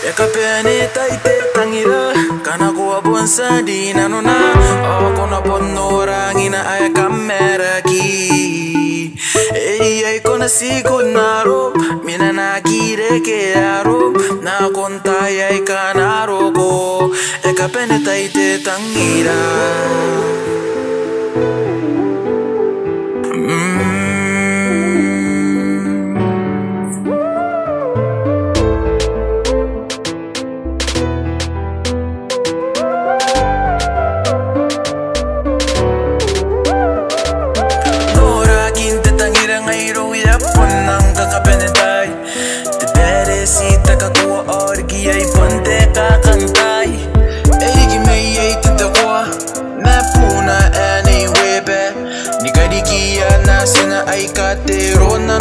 Ekapene taite tangira kana kuwa bonsa di nanuna o kona ponora ngina ay kamera ki ay kona sikunaro mina na kire ke aro na konta ay kanaro ko ekapene taite tangira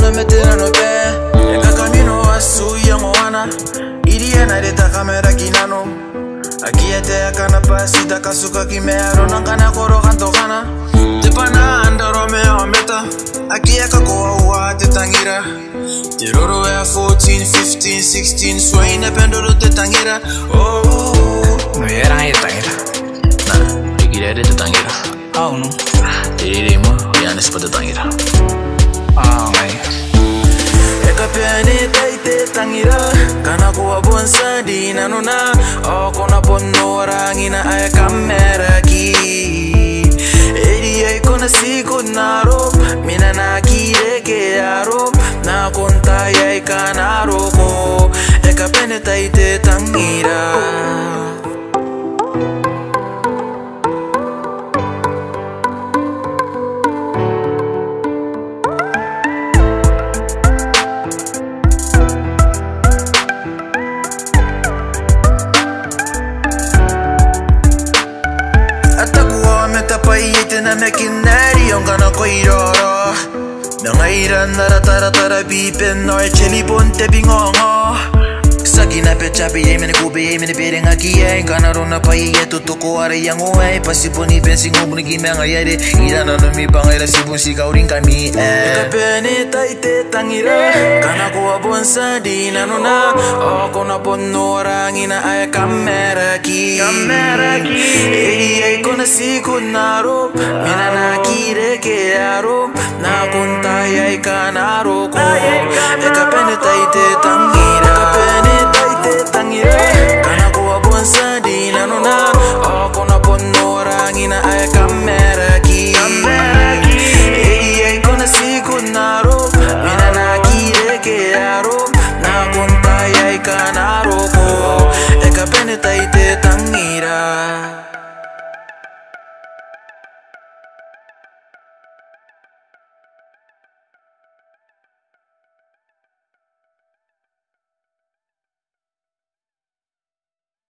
no metera no pe eka camino asuya moana iria na reta kamera kinano aquí ete akana pasita kasuka kimero nankana koro kanto kana te pana anda romeo meta aquí eka koa te tangira te roro ya 14 15 16 swaina pendoro te tangira oh no era ahí tangira na ikire te tangira no te mo ya nespa te tangira my Ekapene taite tangira kana kuwa bonsa di nanuna o kona ponora ngina ay kamera ki edi ay kona sikunaro mina na kire ke aro na konta ay kanaro ko ekapene taite tangira na mekinari on gana koiroro nangaira nara tara tara bipen no cheli ponte bingongo sakina pecha pe yemene kube yemene perenga kiye gana rona pai yetu toko are yango ai pasiponi pensing ngobuni gimenga yede ira no mi bangaira sibun si kaurin kami ekapene taite tangira kana ko bonsa di nanuna o kona ponora ngina ay kamera ki ei kona sikunaro mina na kire ke aro na konta ay kanaro ko ekapene taite tangira kana kuwa bonsa di nanuna o kona ponora ngina ay kamera ki ei kona sikunaro mina na kire ke aro na konta